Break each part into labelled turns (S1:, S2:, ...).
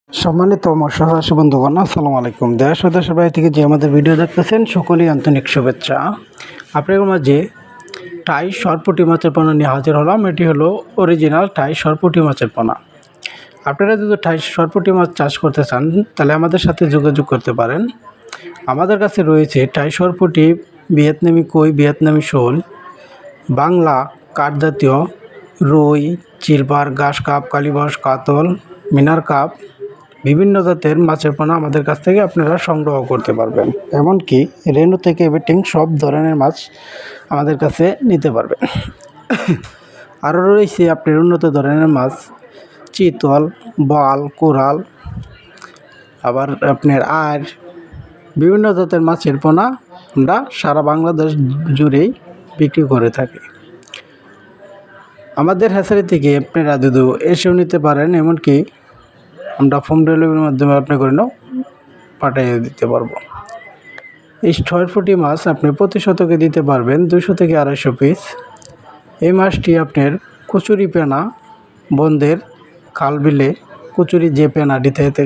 S1: সম্মানিত মৎস্যচাষী বন্ধুগণ, আসসালামু আলাইকুম। দেশ ও দেশের বাইরে থেকে যে আমাদের ভিডিও দেখতেছেন সকলেই আন্তরিক শুভেচ্ছা। আপনাদের মাঝে টাই সরপুঁটি মাছের পোনা নিয়ে হাজির হলাম। এটি হলো অরিজিনাল টাই সরপুঁটি মাছের পোনা। আপনারা যদি টাই সরপুঁটি মাছ চাষ করতে চান তাহলে আমাদের সাথে যোগাযোগ করতে পারেন। আমাদের কাছে রয়েছে টাই সরপুঁটি, ভিয়েতনামি কই, ভিয়েতনামি শোল, বাংলা কাঠ জাতীয় রুই, সিলভার, ঘাস কাপ, কালীবাউস, কাতল, মিনার কাপ, বিভিন্ন জাতের মাছের পোনা আমাদের কাছ থেকে আপনারা সংগ্রহ করতে পারবেন। এমনকি রেনু থেকে বেটিং সব ধরনের মাছ আমাদের কাছে নিতে পারবেন। আরও রয়েছে আপনার উন্নত ধরনের মাছ, চিতল, বোয়াল, কোরাল, আবার আপনার আর বিভিন্ন জাতের মাছের পোনা আমরা সারা বাংলাদেশ জুড়েই বিক্রি করে থাকি। আমাদের হ্যাচারি থেকে আপনারা যদি এসেও নিতে পারেন, এমনকি আমরা হোম ডেলিভারির মাধ্যমে আপনাকে পাঠিয়ে দিতে পারবো। এই সরপুঁটি মাছ আপনি প্রতি শতকে দিতে পারবেন 200 থেকে 250 পিস। এই মাছটি আপনার কচুরি পেনা, বন্ধের খাল বিলে কচুরি যে পেনাটি থেকে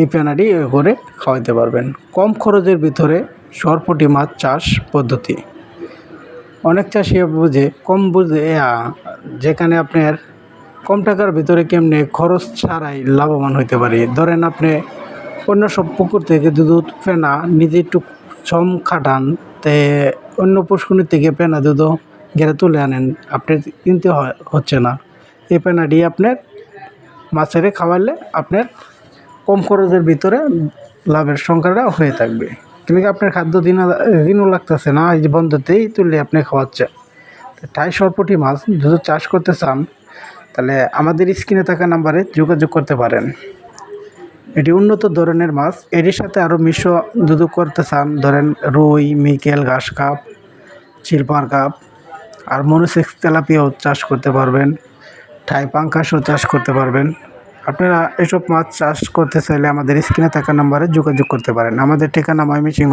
S1: এই পেনাটি করে খাওয়াইতে পারবেন। কম খরচের ভিতরে সরপুঁটি মাছ চাষ পদ্ধতি অনেক চাষি বুঝে কম বুঝে, যেখানে আপনার কম টাকার ভিতরে কেমনে খরচ ছাড়াই লাভবান হইতে পারি। ধরেন আপনি অন্য সব পুকুর থেকে দুধ পেনা নিজে একটু শ্রম খাটান, তে অন্য পুষ্করিণী থেকে পেনা দুধ গেড়ে তুলে আনেন, আপনার কিনতে হচ্ছে না। এই পেনাটি আপনার মাছেরে খাওয়ালে আপনার কম খরচের ভিতরে লাভের সংখ্যাটা হয়ে থাকবে। কিন্তু আপনার খাদ্য দিনও লাগতেছে না, এই যে বন্ধতেই তুলে আপনি খাওয়াচ্ছেন। টাই সরপুঁটি মাছ যদি চাষ করতে চান তাহলে আমাদের স্ক্রিনে থাকা নাম্বারে যোগাযোগ করতে পারেন। এটি উন্নত ধরনের মাছ। এটির সাথে আরও মিশ্র যদি করতে চান, ধরেন রুই, মিকেল, ঘাস কাপ, সিলভার কাপ, আর মনোসেক্স তেলাপিয়াও চাষ করতে পারবেন, টাই পাঙ্কাসও চাষ করতে পারবেন। আপনারা এসব মাছ চাষ করতে চাইলে আমাদের স্ক্রিনে থাকা নাম্বারে যোগাযোগ করতে পারেন। আমাদের ঠিকানা ময়মনসিংহ